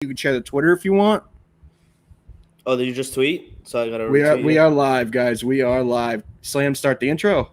You can share the Twitter if you want. Oh, did you just tweet? So I gotta We retweet are it. live, guys. We are live. Slam, start the intro.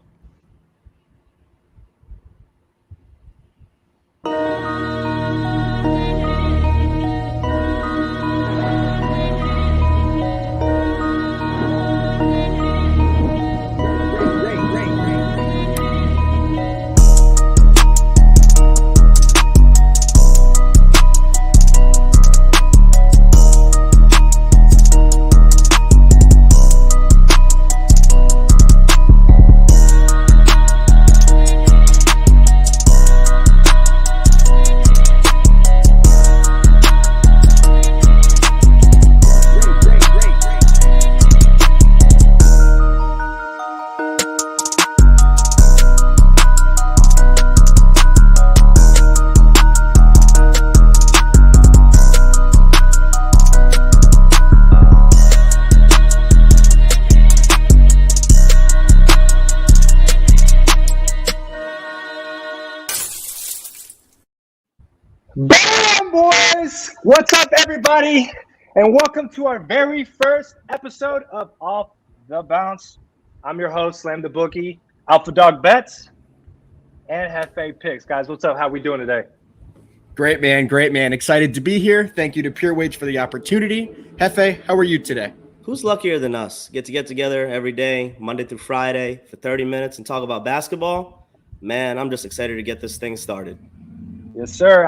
Bam, boys! What's up, everybody? And welcome to our very first episode of Off the Bounce. I'm your host, Slam the Bookie, Alpha Dog Bets, and Hefe Picks. Guys, what's up? How we doing today? Great, man. Great, man. Excited to be here. Thank you to Pure Wage for the opportunity. Hefe, how are you today? Who's luckier than us? Get together every day, Monday through Friday, for 30 minutes and talk about basketball. Man, I'm just excited to get this thing started. Yes, sir.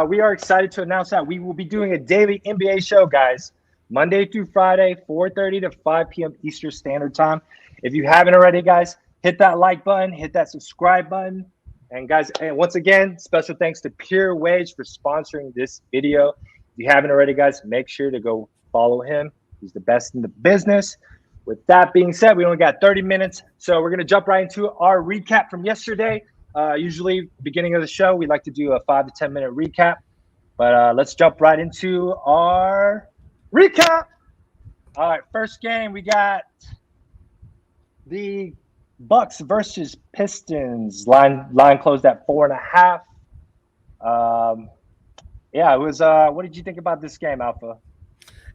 We are excited to announce that we will be doing a daily NBA show, guys, Monday through Friday, 4:30 to 5 p.m. Eastern Standard Time. If you haven't already, guys, hit that like button, hit that subscribe button. And guys, and once again, special thanks to Pure Wage for sponsoring this video. If you haven't already, guys, make sure to go follow him. He's the best in the business. With that being said, we only got 30 minutes, so we're going to jump right into our recap from yesterday. Usually, beginning of the show, we like to do a 5 to 10 minute recap. But let's jump right into our recap. All right, first game, we got the Bucks versus Pistons. Line closed at 4.5. Yeah, it was. What did you think about this game, Alpha?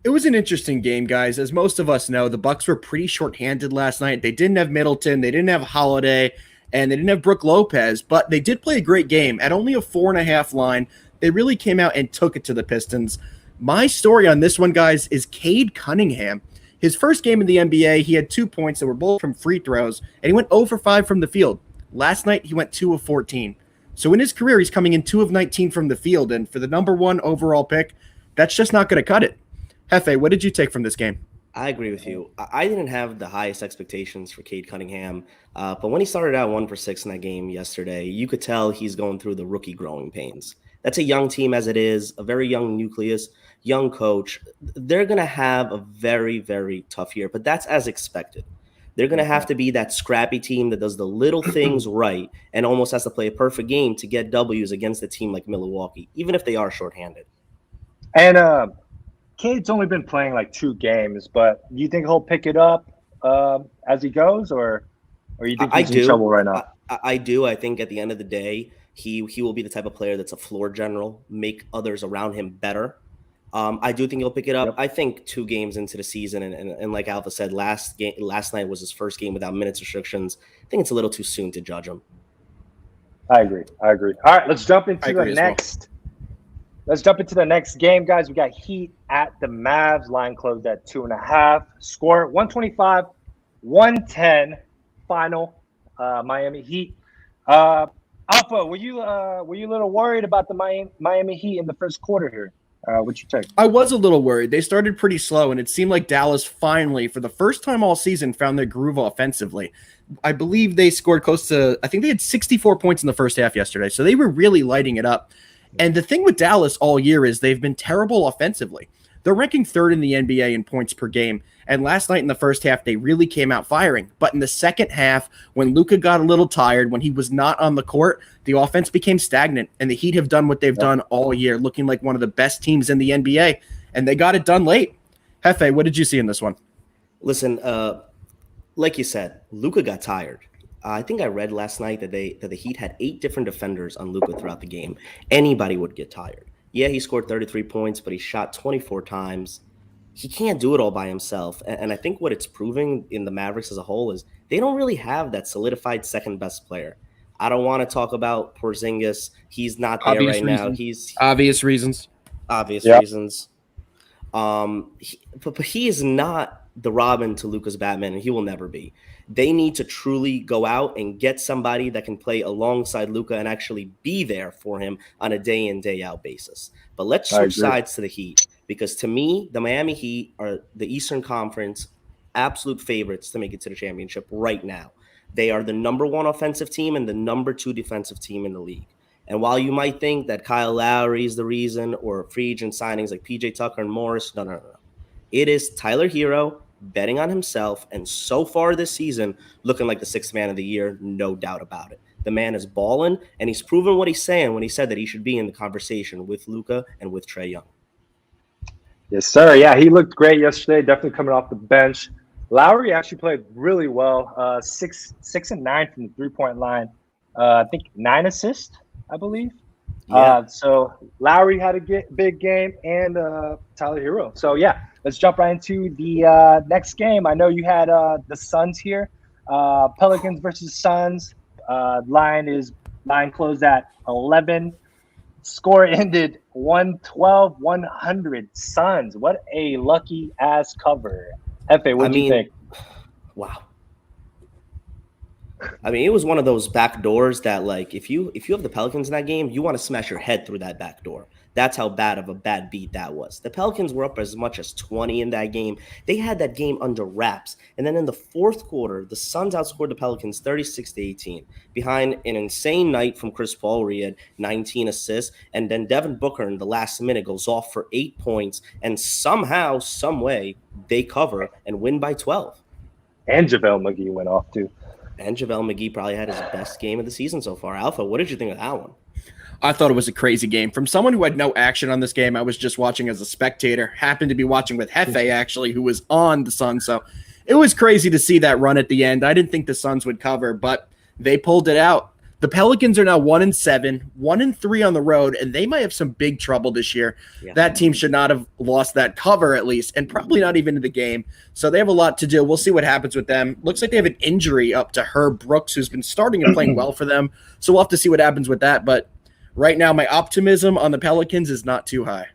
It was an interesting game, guys. As most of us know, the Bucks were pretty shorthanded last night. They didn't have Middleton, they didn't have Holiday, and they didn't have Brook Lopez, but they did play a great game. At only a 4.5 line, they really came out and took it to the Pistons. My story on this one, guys, is Cade Cunningham. His first game in the NBA, he had 2 points that were both from free throws, and he went 0 for 5 from the field. Last night, he went 2 of 14. So in his career, he's coming in 2 of 19 from the field, and for the number 1 overall pick, that's just not going to cut it. Hefe, what did you take from this game? I agree with you. I didn't have the highest expectations for Cade Cunningham, but when he started out 1 for 6 in that game yesterday, you could tell he's going through the rookie growing pains. That's a young team as it is, a very young nucleus, young coach. They're going to have a very, very tough year, but that's as expected. They're going to have to be that scrappy team that does the little things right and almost has to play a perfect game to get W's against a team like Milwaukee, even if they are shorthanded. And Cade's only been playing like 2 games, but do you think he'll pick it up as he goes, or you think he's in trouble right now? I do. I think at the end of the day, he will be the type of player that's a floor general, make others around him better. I do think he'll pick it up. Yep. I think 2 games into the season, and like Alpha said, last night was his first game without minutes restrictions. I think it's a little too soon to judge him. I agree. All right, let's jump into the next. Well. Let's jump into the next game, guys. We got Heat at the Mavs. Line closed at 2.5. Score 125-110. Final. Miami Heat. Alpha, were you a little worried about the Miami Heat in the first quarter here? What you take? I was a little worried. They started pretty slow, and it seemed like Dallas finally, for the first time all season, found their groove offensively. I believe they scored close to, I think they had 64 points in the first half yesterday, so they were really lighting it up. And the thing with Dallas all year is they've been terrible offensively. They're ranking 3rd in the NBA in points per game. And last night in the first half, they really came out firing. But in the second half, when Luka got a little tired, when he was not on the court, the offense became stagnant. And the Heat have done what they've done all year, looking like one of the best teams in the NBA. And they got it done late. Hefe, what did you see in this one? Listen, like you said, Luka got tired. I think I read last night that the Heat had 8 different defenders on Luka throughout the game. Anybody would get tired. Yeah, he scored 33 points, but he shot 24 times. He can't do it all by himself. And I think what it's proving in the Mavericks as a whole is they don't really have that solidified second best player. I don't want to talk about Porzingis. He's not there Obvious right now. reasons. He's Obvious reasons. obvious Yep. reasons. But he is not the Robin to Luka's Batman, and he will never be. They need to truly go out and get somebody that can play alongside Luka and actually be there for him on a day in, day out basis. But let's switch sides to the Heat, because to me, the Miami Heat are the Eastern Conference absolute favorites to make it to the championship right now. They are the number 1 offensive team and the number 2 defensive team in the league. And while you might think that Kyle Lowry is the reason, or free agent signings like PJ Tucker and Morris, no. It is Tyler Hero betting on himself, and so far this season, looking like the 6th man of the year, no doubt about it. The man is balling, and he's proven what he's saying when he said that he should be in the conversation with Luka and with Trae Young. Yes, sir. Yeah, he looked great yesterday, definitely coming off the bench. Lowry actually played really well, 6 and 9 from the three-point line. I think 9 assists, I believe. Yeah. So Lowry had a big game, and Tyler Hero. So, yeah, let's jump right into the next game. I know you had the Suns here, Pelicans versus Suns. Line closed at 11. Score ended 112-100. Suns. What a lucky ass cover. Hefe, what do you think? Wow. I mean, it was one of those back doors that, like, if you have the Pelicans in that game, you want to smash your head through that back door. That's how bad of a bad beat that was. The Pelicans were up as much as 20 in that game. They had that game under wraps. And then in the fourth quarter, the Suns outscored the Pelicans 36-18 behind an insane night from Chris Paul, where he had 19 assists. And then Devin Booker in the last minute goes off for 8 points. And somehow, some way, they cover and win by 12. And JaVale McGee went off, too. And JaVale McGee probably had his best game of the season so far. Alpha, what did you think of that one? I thought it was a crazy game. From someone who had no action on this game, I was just watching as a spectator. Happened to be watching with Hefe, actually, who was on the Suns. So it was crazy to see that run at the end. I didn't think the Suns would cover, but they pulled it out. The Pelicans are now 1-7, 1-3 on the road, and they might have some big trouble this year. Yeah. That team should not have lost that cover at least, and probably not even in the game. So they have a lot to do. We'll see what happens with them. Looks like they have an injury up to Herb Brooks, who's been starting and playing well for them. So we'll have to see what happens with that. But right now, my optimism on the Pelicans is not too high.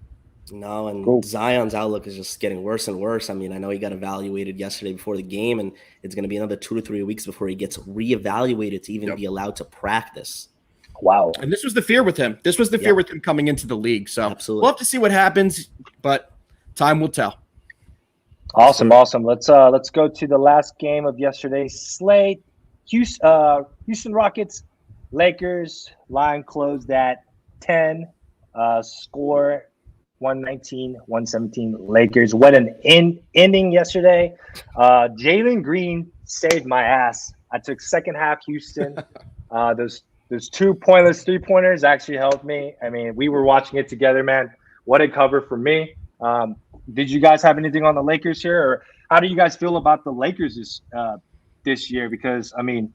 No, and Zion's outlook is just getting worse and worse. I mean, I know he got evaluated yesterday before the game, and it's going to be another 2 to 3 weeks before he gets reevaluated to even be allowed to practice. Wow. And this was the fear with him. This was the fear with him coming into the league. So absolutely, we'll have to see what happens, but time will tell. Awesome. Let's go to the last game of yesterday's slate. Houston Rockets, Lakers. Line closed at 10. Score 119-117 Lakers. What an ending yesterday. Jalen Green saved my ass. I took second half Houston. Those 2 pointless 3-pointers actually helped me. I mean, we were watching it together, man. What a cover for me. Did you guys have anything on the Lakers here, or how do you guys feel about the Lakers this year? Because, I mean,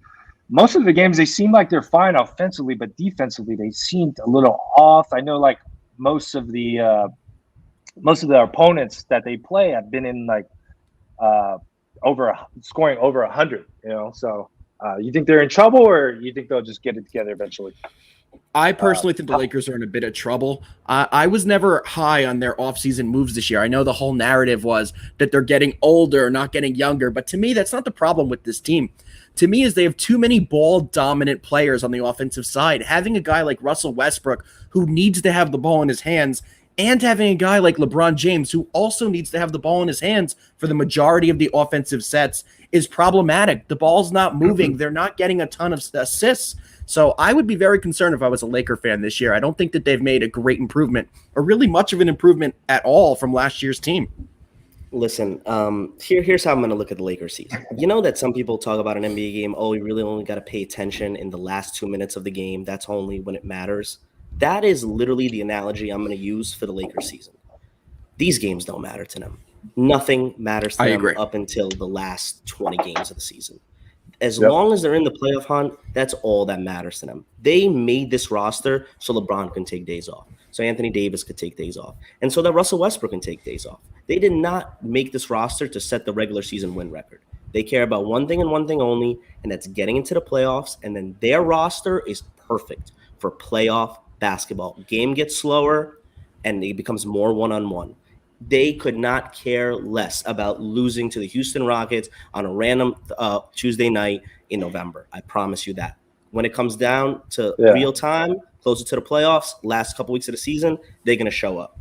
most of the games, they seem like they're fine offensively, but defensively, they seemed a little off. I know, like, most of the opponents that they play have been in like scoring over 100. So you think they're in trouble, or you think they'll just get it together eventually? I personally think the Lakers are in a bit of trouble. I was never high on their offseason moves this year. I know the whole narrative was that they're getting older, not getting younger, but to me, that's not the problem with this team. To me, is they have too many ball-dominant players on the offensive side. Having a guy like Russell Westbrook, who needs to have the ball in his hands, and having a guy like LeBron James, who also needs to have the ball in his hands for the majority of the offensive sets, is problematic. The ball's not moving. They're not getting a ton of assists. So I would be very concerned if I was a Laker fan this year. I don't think that they've made a great improvement, or really much of an improvement at all from last year's team. Listen, here's how I'm going to look at the Lakers season. You know that some people talk about an NBA game, oh, you really only got to pay attention in the last 2 minutes of the game. That's only when it matters. That is literally the analogy I'm going to use for the Lakers season. These games don't matter to them. Nothing matters to them up until the last 20 games of the season. As long as they're in the playoff hunt, that's all that matters to them. They made this roster so LeBron can take days off. so Anthony Davis could take days off, and so that Russell Westbrook can take days off. They did not make this roster to set the regular season win record. They care about one thing and one thing only, and that's getting into the playoffs, and then their roster is perfect for playoff basketball. Game gets slower, and it becomes more one-on-one. They could not care less about losing to the Houston Rockets on a random Tuesday night in November. I promise you that. When it comes down to real time, closer to the playoffs, last couple weeks of the season, they're going to show up.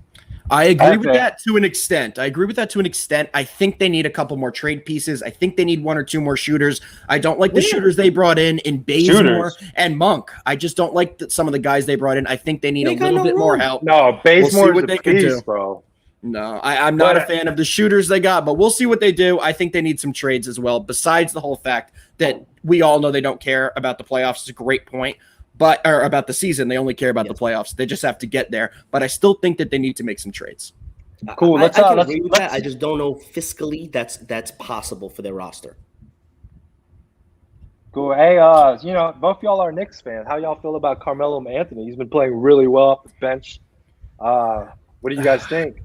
I agree with that to an extent. I think they need a couple more trade pieces. I think they need one or two more shooters. I don't like the shooters they brought in Bazemore and Monk. I just don't like some of the guys they brought in. I think they need a little bit more help. No, Bazemore is a beast, bro. No, I'm not a fan of the shooters they got, but we'll see what they do. I think they need some trades as well, besides the whole fact that we all know they don't care about the playoffs. It's a great point. Or about the season, they only care about the playoffs. They just have to get there. But I still think that they need to make some trades. Cool. I can agree with that. I just don't know fiscally that's possible for their roster. Cool. Hey, both y'all are Knicks fans. How y'all feel about Carmelo Anthony? He's been playing really well off the bench. What do you guys think?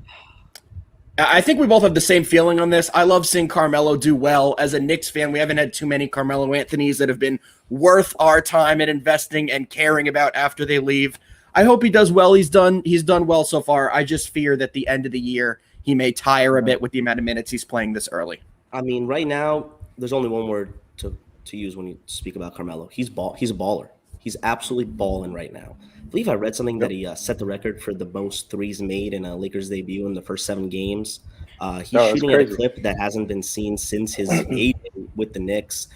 I think we both have the same feeling on this. I love seeing Carmelo do well. As a Knicks fan, we haven't had too many Carmelo Anthonys that have been worth our time and investing and caring about after they leave. I hope he does well. He's done well so far. I just fear that the end of the year he may tire a bit with the amount of minutes he's playing this early. I mean, right now, there's only one word to use when you speak about Carmelo. He's a baller. He's absolutely balling right now. I believe I read something that he set the record for the most threes made in a Lakers debut in the first 7 games. He's shooting at a clip that hasn't been seen since his heyday with the Knicks.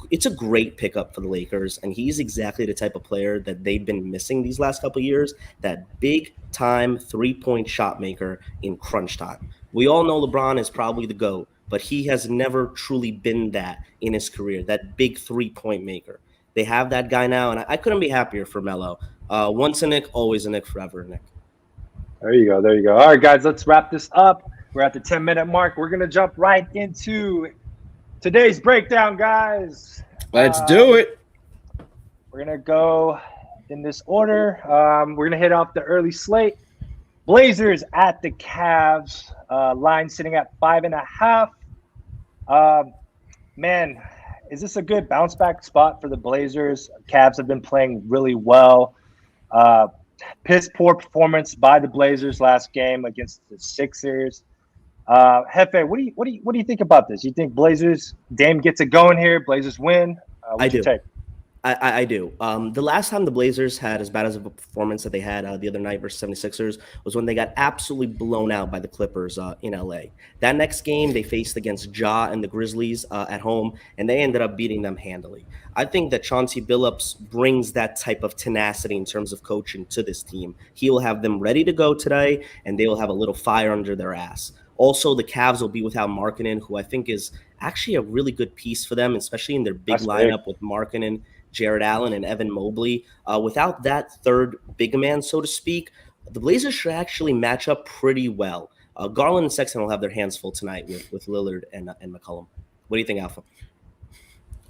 It's a great pickup for the Lakers, and he's exactly the type of player that they've been missing these last couple of years, that big-time three-point shot maker in crunch time. We all know LeBron is probably the GOAT, but he has never truly been that in his career, that big three-point maker. They have that guy now, and I couldn't be happier for Melo. Once a Knick, always a Knick, forever a Knick. There you go. All right, guys, let's wrap this up. We're at the 10-minute mark. We're going to jump right into today's breakdown, guys. Let's do it. We're going to go in this order. We're going to hit off the early slate. Blazers at the Cavs. Line sitting at 5.5. Man, is this a good bounce back spot for the Blazers? Cavs have been playing really well. Piss poor performance by the Blazers last game against the Sixers. Hefe, what do you think about this? You think Blazers, Dame gets it going here? Blazers win? I do. I do. The last time the Blazers had as bad as a performance that they had the other night versus 76ers was when they got absolutely blown out by the Clippers in LA. That next game they faced against Ja and the Grizzlies at home, and they ended up beating them handily. I think that Chauncey Billups brings that type of tenacity in terms of coaching to this team. He will have them ready to go today, and they will have a little fire under their ass. Also, the Cavs will be without Markkanen, who I think is actually a really good piece for them, especially in their big lineup with Markkanen, Jared Allen, and Evan Mobley. Without that third big man, so to speak, the Blazers should actually match up pretty well. Garland and Sexton will have their hands full tonight with Lillard and McCollum. What do you think, Alpha?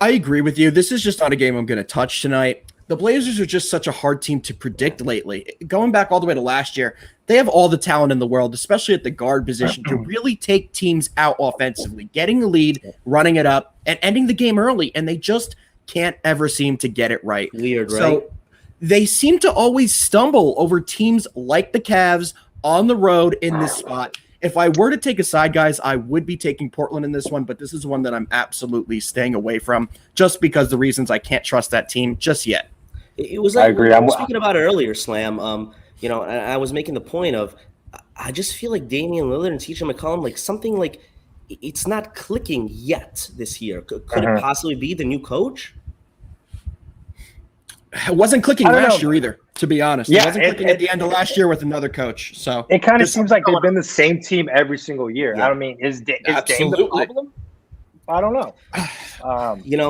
I agree with you. This is just not a game I'm going to touch tonight. The Blazers are just such a hard team to predict lately. Going back all the way to last year, they have all the talent in the world, especially at the guard position, to really take teams out offensively, getting the lead, running it up, and ending the game early, and they just can't ever seem to get it right. Weird, right? So they seem to always stumble over teams like the Cavs on the road in this spot. If I were to take a side, guys, I would be taking Portland in this one, but this is one that I'm absolutely staying away from just because the reasons I can't trust that team just yet. It was like, I agree. I was speaking about it earlier, Slam. I was making the point of I just feel like Damian Lillard and TJ McCollum, like something like it's not clicking yet this year. Could it possibly be the new coach? It wasn't clicking last year either, to be honest. It wasn't clicking at the end of last year with another coach. So it kind of seems like they've been the same team every single year. Yeah. I don't mean, is Dame the problem? I don't know.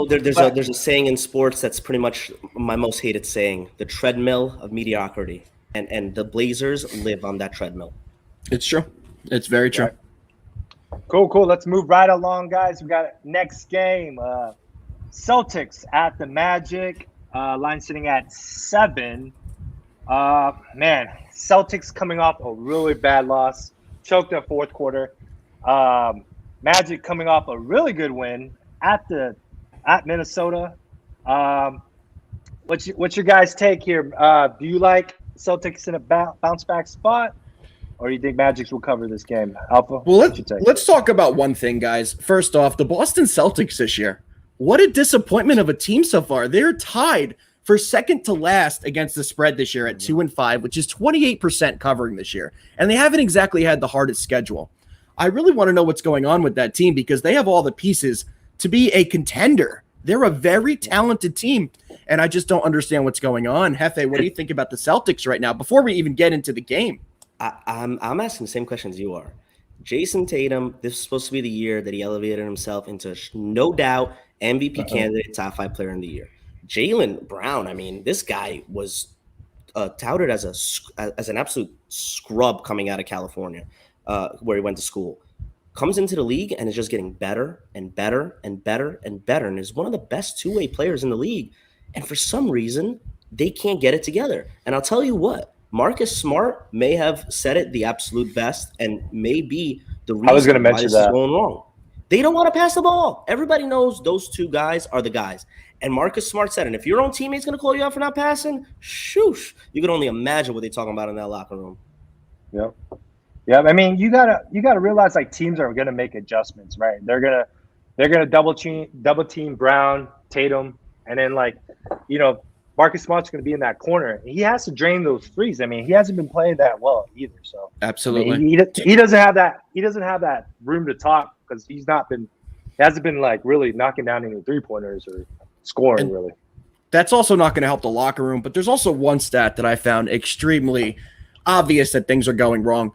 There's a saying in sports that's pretty much my most hated saying: the treadmill of mediocrity, and the Blazers live on that treadmill. It's true. It's very true. Right. Cool. Let's move right along, guys. We got next game. Celtics at the Magic. Line sitting at 7. Man, Celtics coming off a really bad loss, choked the fourth quarter. Magic coming off a really good win at Minnesota. What's your guys' take here? Do you like Celtics in a bounce back spot, or do you think Magic's will cover this game? Alpha. Well, let's talk about one thing, guys. First off, the Boston Celtics this year. What a disappointment of a team so far. They're tied for second to last against the spread this year at 2-5, which is 28% covering this year. And they haven't exactly had the hardest schedule. I really want to know what's going on with that team because they have all the pieces to be a contender. They're a very talented team, and I just don't understand what's going on. Hefe, what do you think about the Celtics right now before we even get into the game? I'm asking the same questions you are. Jason Tatum, this is supposed to be the year that he elevated himself into no doubt MVP candidate, top 5 player in the year. Jaylen Brown, I mean, this guy was touted as an absolute scrub coming out of California, where he went to school. Comes into the league and is just getting better and better and better and better, and is one of the best two-way players in the league. And for some reason, they can't get it together. And I'll tell you what, Marcus Smart may have said it the absolute best and may be the reason I was going to mention this is going wrong. They don't want to pass the ball. Everybody knows those two guys are the guys. And Marcus Smart said, and if your own teammate's going to call you out for not passing, shoosh, you can only imagine what they're talking about in that locker room. Yep. Yeah, I mean, you gotta realize like teams are gonna make adjustments, right? They're gonna double team Brown, Tatum, and then Marcus Smart's gonna be in that corner. He has to drain those threes. I mean, he hasn't been playing that well either. So absolutely, I mean, he doesn't have that. He doesn't have that room to talk because he hasn't been like really knocking down any 3-pointers or scoring really. That's also not going to help the locker room. But there's also one stat that I found extremely obvious that things are going wrong.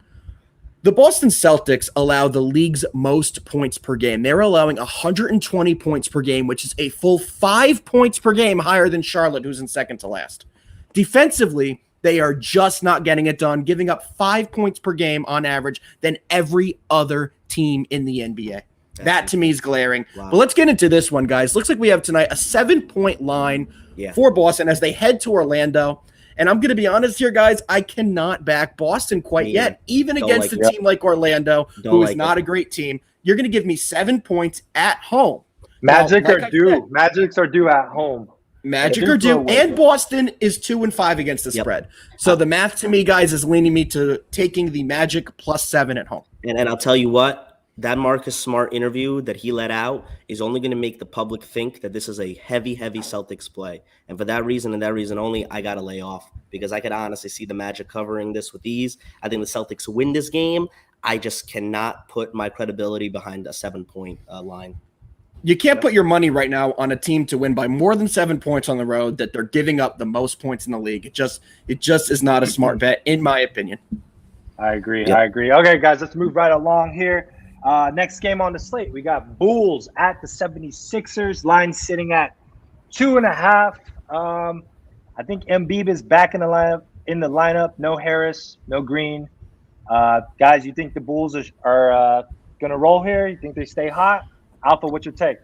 The Boston Celtics allow the league's most points per game. They're allowing 120 points per game, which is a full 5 points per game higher than Charlotte, who's in second to last. Defensively, they are just not getting it done, giving up 5 points per game on average than every other team in the NBA. That to me is glaring. Wow. But let's get into this one, guys. Looks like we have tonight a 7-point line for Boston as they head to Orlando. And I'm going to be honest here, guys. I cannot back Boston quite yet, even against a team like Orlando, who is not a great team. You're going to give me 7 points at home. Magic are due. Magics are due at home. Magic are due, and Boston is 2-5 against the spread. So the math to me, guys, is leaning me to taking the Magic +7 at home. And I'll tell you what. That Marcus Smart interview that he let out is only going to make the public think that this is a heavy, heavy Celtics play. And for that reason and that reason only, I got to lay off because I could honestly see the Magic covering this with ease. I think the Celtics win this game. I just cannot put my credibility behind a 7-point line. You can't put your money right now on a team to win by more than 7 points on the road that they're giving up the most points in the league. It just is not a smart bet, in my opinion. I agree. Yep. I agree. Okay, guys, let's move right along here. Next game on the slate, we got Bulls at the 76ers. Line sitting at 2.5. I think Embiid is back in the lineup. No Harris, no Green. Guys, you think the Bulls are going to roll here? You think they stay hot? Alpha, what's your take?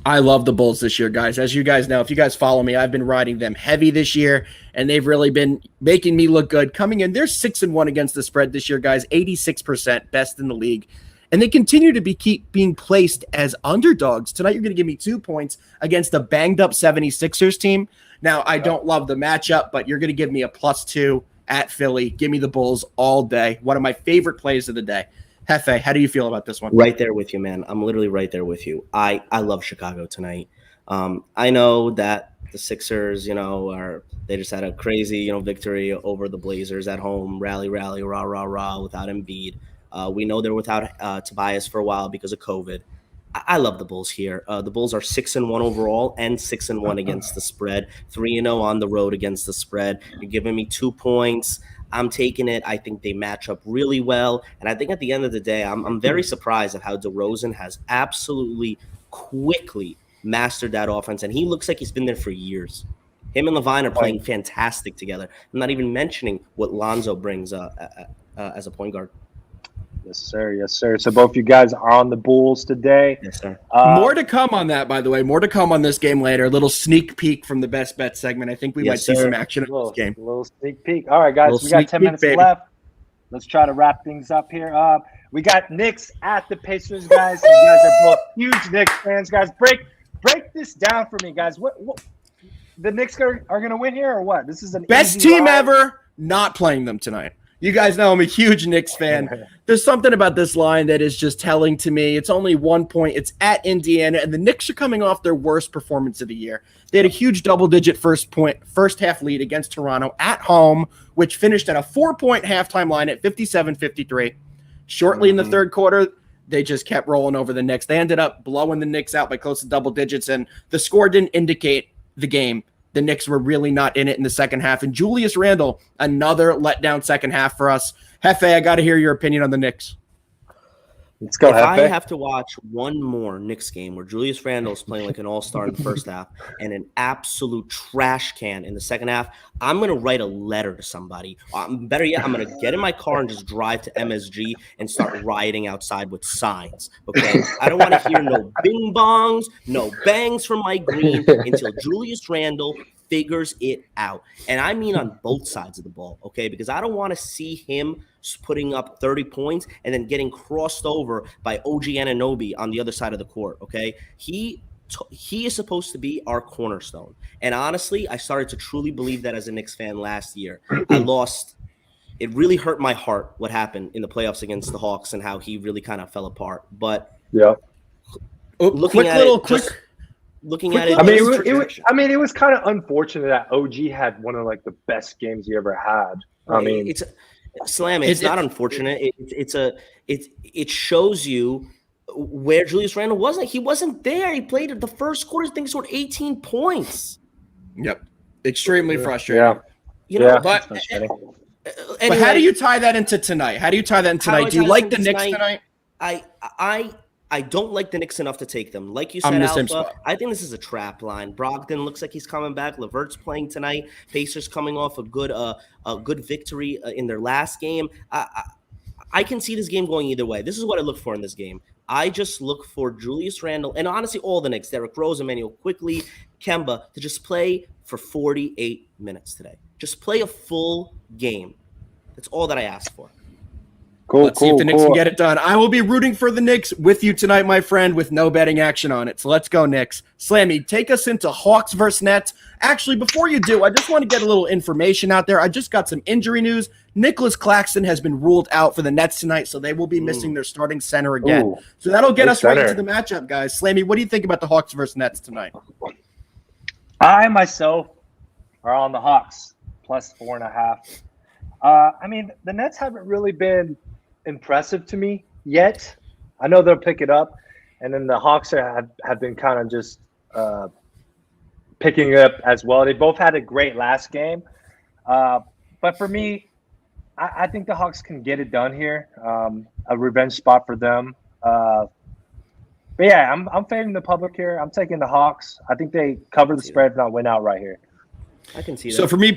I love the Bulls this year, guys. As you guys know, if you guys follow me, I've been riding them heavy this year, and they've really been making me look good. Coming in, they're 6-1 against the spread this year, guys. 86%, best in the league. And they continue to keep being placed as underdogs. Tonight, you're going to give me 2 points against the banged-up 76ers team. Now, I don't love the matchup, but you're going to give me a +2 at Philly. Give me the Bulls all day. One of my favorite plays of the day. Hefe, how do you feel about this one? Right there with you, man. I'm literally right there with you. I love Chicago tonight. I know that the Sixers, they just had a crazy, victory over the Blazers at home. Rally, rah, rah, rah, without Embiid. We know they're without Tobias for a while because of COVID. I love the Bulls here. The Bulls are 6-1 overall and 6-1 against the spread. 3-0 on the road against the spread. You're giving me 2 points. I'm taking it. I think they match up really well. And I think at the end of the day, I'm very surprised at how DeRozan has absolutely quickly mastered that offense. And he looks like he's been there for years. Him and Levine are playing fantastic together. I'm not even mentioning what Lonzo brings as a point guard. Yes, sir. Yes, sir. So both you guys are on the Bulls today. Yes, sir. More to come on that, by the way. More to come on this game later. A little sneak peek from the best bet segment. I think we might see some action in this game. Little sneak peek. All right, guys. We got 10 minutes left. Let's try to wrap things up here. We got Knicks at the Pacers, guys. You guys are both huge Knicks fans, guys. Break this down for me, guys. What the Knicks are going to win here or what? This is an best team ever. Not playing them tonight. You guys know I'm a huge Knicks fan. There's something about this line that is just telling to me. It's only 1 point. It's at Indiana, and the Knicks are coming off their worst performance of the year. They had a huge double-digit first half lead against Toronto at home, which finished at a 4-point halftime line at 57-53. Shortly in the third quarter, they just kept rolling over the Knicks. They ended up blowing the Knicks out by close to double digits, and the score didn't indicate the game. The Knicks were really not in it in the second half. And Julius Randle, another letdown second half for us. Hefe, I got to hear your opinion on the Knicks. Let's go, If Hefe. I have to watch one more Knicks game where Julius Randle is playing like an all-star in the first half and an absolute trash can in the second half, I'm going to write a letter to somebody. Better yet, I'm going to get in my car and just drive to MSG and start rioting outside with signs. Okay? I don't want to hear no bing bongs, no bangs from my green until Julius Randle figures it out. And I mean on both sides of the ball, okay? Because I don't want to see him putting up 30 points and then getting crossed over by OG Anunoby on the other side of the court, okay? He is supposed to be our cornerstone. And honestly, I started to truly believe that as a Knicks fan last year. It really hurt my heart what happened in the playoffs against the Hawks and how he really kind of fell apart. But looking at it, it was kind of unfortunate that OG had one of like the best games he ever had. I mean, it's not unfortunate. It shows you where Julius Randle wasn't. He wasn't there. He played the first quarter. I think he scored 18 points. Yep, extremely frustrating. But how do you tie that into tonight? Do you like the Knicks tonight? I don't like the Knicks enough to take them. Like you said, Alpha, I think this is a trap line. Brogdon looks like he's coming back. LeVert's playing tonight. Pacers coming off a good victory in their last game. I can see this game going either way. This is what I look for in this game. I just look for Julius Randle and honestly all the Knicks, Derrick Rose, Emmanuel Quickly, Kemba, to just play for 48 minutes today. Just play a full game. That's all that I ask for. Let's see if the Knicks can get it done. I will be rooting for the Knicks with you tonight, my friend, with no betting action on it. So let's go, Knicks. Slammy, take us into Hawks versus Nets. Actually, before you do, I just want to get a little information out there. I just got some injury news. Nicholas Claxton has been ruled out for the Nets tonight, so they will be missing their starting center again. So that'll get us right into the matchup, guys. Slammy, what do you think about the Hawks versus Nets tonight? I myself are on the Hawks plus 4.5. I mean, the Nets haven't really been impressive to me yet. I know they'll pick it up, and then the Hawks have been kind of just picking it up as well. They both had a great last game, but for me, I think the Hawks can get it done here. A revenge spot for them. But yeah, I'm favoring the public here. I'm taking the Hawks. I think they cover the spread, if not win out right here. I can see that. So for me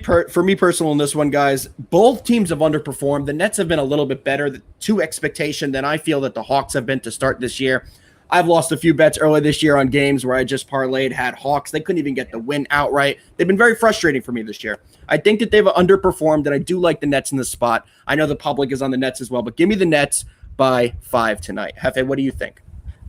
personal in this one, guys, both teams have underperformed. The Nets have been a little bit better to expectation than I feel that the Hawks have been to start this year. I've lost a few bets earlier this year on games where I just parlayed, had Hawks. They couldn't even get the win outright. They've been very frustrating for me this year. I think that they've underperformed, and I do like the Nets in this spot. I know the public is on the Nets as well, but give me the Nets by 5 tonight. Hefe, what do you think?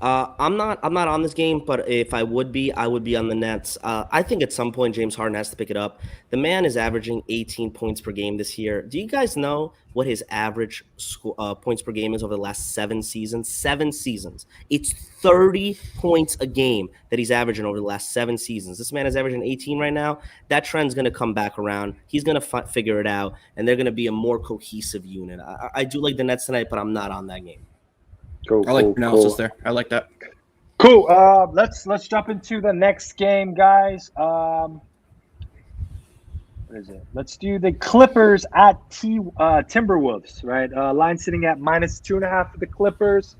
I'm not on this game, but if I would be on the Nets. I think at some point James Harden has to pick it up. The man is averaging 18 points per game this year. Do you guys know what his average points per game is over the last 7 seasons? 7 seasons. It's 30 points a game that he's averaging over the last 7 seasons. This man is averaging 18 right now. That trend's going to come back around. He's going to figure it out, and they're going to be a more cohesive unit. I do like the Nets tonight, but I'm not on that game. I like analysis there. I like that. Cool. Let's jump into the next game, guys. What is it? Let's do the Clippers at Timberwolves, right? Line sitting at -2.5 for the Clippers.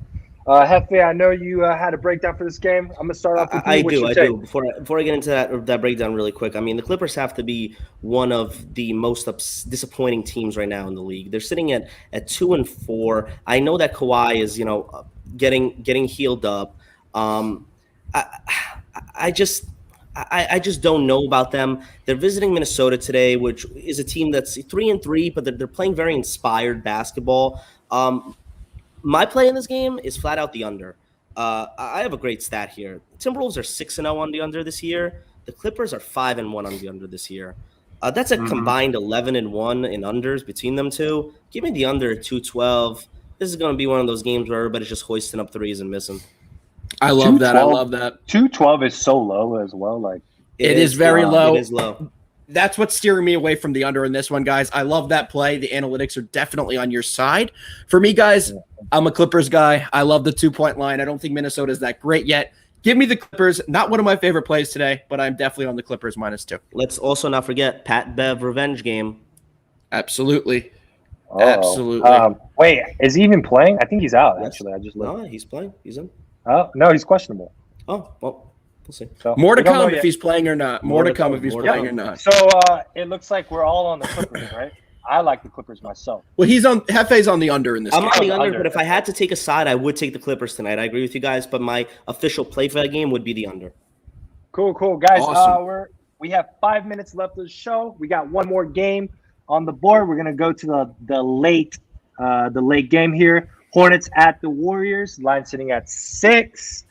Hefe, I know you had a breakdown for this game. I'm gonna start off with you. I What's do. your I take? do. Before I get into that breakdown really quick, I mean, the Clippers have to be one of the most disappointing teams right now in the league. They're sitting at 2-4. I know that Kawhi is getting healed up. I just don't know about them. They're visiting Minnesota today, which is a team that's 3-3, but they're playing very inspired basketball. My play in this game is flat out the under. I have a great stat here. Timberwolves are 6-0 on the under this year. The Clippers are 5-1 on the under this year. That's a combined 11-1 in unders between them two. Give me the under at 212. This is going to be one of those games where everybody's just hoisting up threes and missing. I love that. I love that. 212 is so low as well. Like it is very low. It is low. That's what's steering me away from the under in this one, guys. I love that play. The analytics are definitely on your side. For me, guys, I'm a Clippers guy. I love the 2-point line. I don't think Minnesota is that great yet. Give me the Clippers. Not one of my favorite plays today, but I'm definitely on the Clippers -2. Let's also not forget Pat Bev revenge game. Absolutely. Oh. Absolutely. Wait, is he even playing? I think he's out, actually. I just looked. No, he's playing. He's in. Oh, no, he's questionable. Oh, well. We'll see. So, More to we don't know come if yet. he's playing or not. More to come if he's playing or not. So it looks like we're all on the Clippers, right? I like the Clippers myself. Well, Hefe's on the under in this I'm game. on the under, Under. but if I had to take a side, I would take the Clippers tonight. I agree with you guys, but my official play for that game would be the under. Cool, guys. Awesome. We have 5 minutes left of the show. We got one more game on the board. We're gonna go to the late game here. Hornets at the Warriors. Line sitting at 6.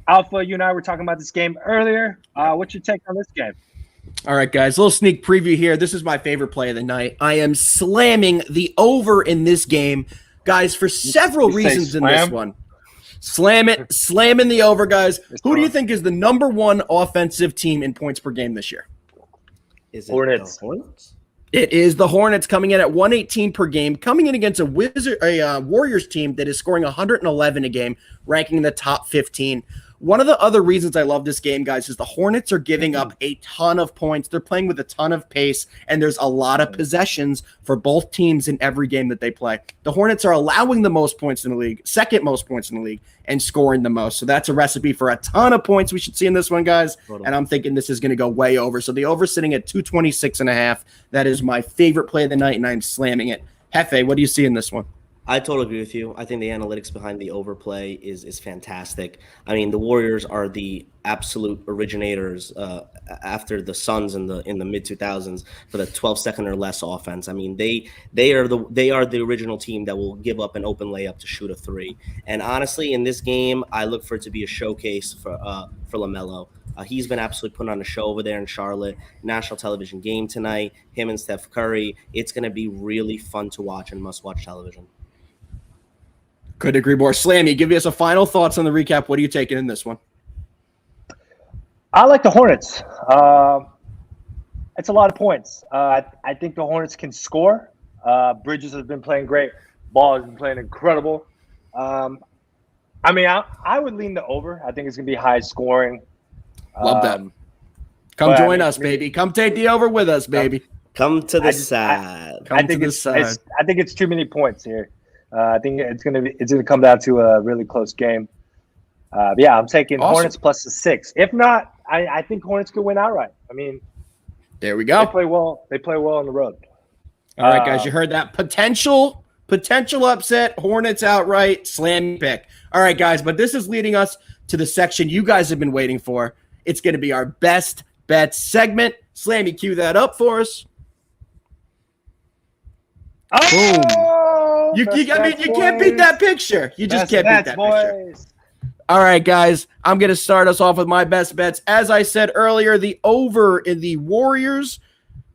Alpha, you and I were talking about this game earlier. What's your take on this game? All right, guys, a little sneak preview here. This is my favorite play of the night. I am slamming the over in this game, guys, for several reasons in this one. Slamming the over, guys. Who do you think is the number 1 offensive team in points per game this year? Is it Hornets. the Hornets? It is the Hornets coming in at 118 per game, coming in against a Warriors team that is scoring 111 a game, ranking in the top 15. One of the other reasons I love this game, guys, is the Hornets are giving up a ton of points. They're playing with a ton of pace, and there's a lot of possessions for both teams in every game that they play. The Hornets are allowing the most points in the league, second most points in the league, and scoring the most. So that's a recipe for a ton of points we should see in this one, guys. And I'm thinking this is going to go way over. So the over sitting at 226.5. That is my favorite play of the night, and I'm slamming it. Hefe, what do you see in this one? I totally agree with you. I think the analytics behind the overplay is fantastic. I mean, the Warriors are the absolute originators after the Suns in the mid 2000s for the 12-second or less offense. I mean, they are the original team that will give up an open layup to shoot a three. And honestly, in this game, I look for it to be a showcase for LaMelo. He's been absolutely putting on a show over there in Charlotte. National television game tonight. Him and Steph Curry. It's going to be really fun to watch and must-watch television. Couldn't agree more. Slammy, give us a final thoughts on the recap. What are you taking in this one? I like the Hornets. It's a lot of points. I think the Hornets can score. Bridges has been playing great. Ball has been playing incredible. I would lean the over. I think it's going to be high scoring. Love that. Come join us, baby. Come take the over with us, baby. Come to the side. I think it's too many points here. I think it's gonna come down to a really close game. I'm taking Hornets plus the 6. If not, I think Hornets could win outright. I mean, there we go. They play well. They play well on the road. All right, guys, you heard that potential upset. Hornets outright slam pick. All right, guys, but this is leading us to the section you guys have been waiting for. It's going to be our best bets segment. Slammy, cue that up for us. Boom. You can't beat that picture. You just can't beat that picture. All right, guys, I'm going to start us off with my best bets. As I said earlier, the over in the Warriors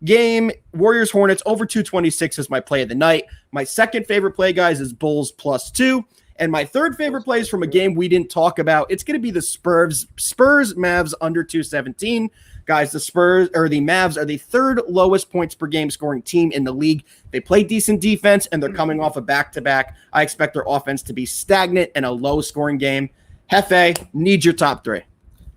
game, Warriors-Hornets, over 226 is my play of the night. My second favorite play, guys, is Bulls plus 2. And my third favorite play is from a game we didn't talk about. It's going to be the Spurs-Mavs under 217. Guys, the Mavs are the third lowest points per game scoring team in the league. They play decent defense, and they're coming off a back-to-back. I expect their offense to be stagnant and a low-scoring game. Hefe, need your top 3.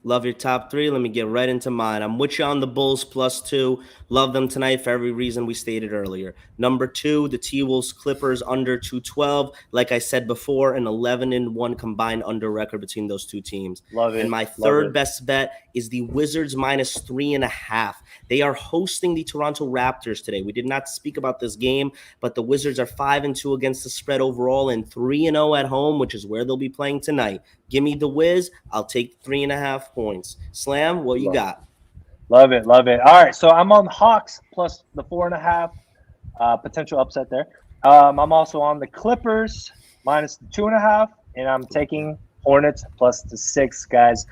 Love your top three. Let me get right into mine. I'm with you on the Bulls +2. Love them tonight for every reason we stated earlier. Number 2, the T-Wolves Clippers under 212. Like I said before, an 11-1 combined under record between those two teams. Love it. And my third best bet is the Wizards -3.5. They are hosting the Toronto Raptors today. We did not speak about this game, but the Wizards are 5-2 against the spread overall and 3-0 at home, which is where they'll be playing tonight. Give me the Wiz. I'll take 3.5 points. Slam, what you got? Love it. All right, so I'm on Hawks plus the 4.5. Potential upset there. I'm also on the Clippers minus the 2.5, and I'm taking Hornets plus the 6, guys.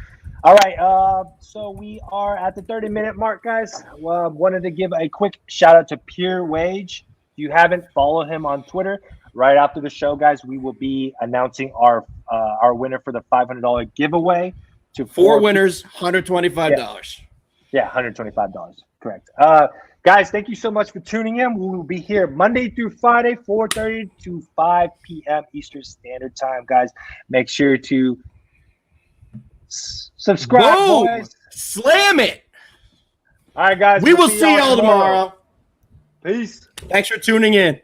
All right, so we are at the 30-minute mark, guys. Wanted to give a quick shout out to Pure Wage. If you haven't, follow him on Twitter. Right after the show, guys, we will be announcing our winner for the $500 giveaway. To 4 winners, $125. Yeah, $125. Correct. Guys, thank you so much for tuning in. We will be here Monday through Friday, 4:30 to 5 p.m. Eastern Standard Time, guys. Make sure to subscribe, boys. Slam it. All right, guys. We will see y'all tomorrow. Peace. Thanks for tuning in.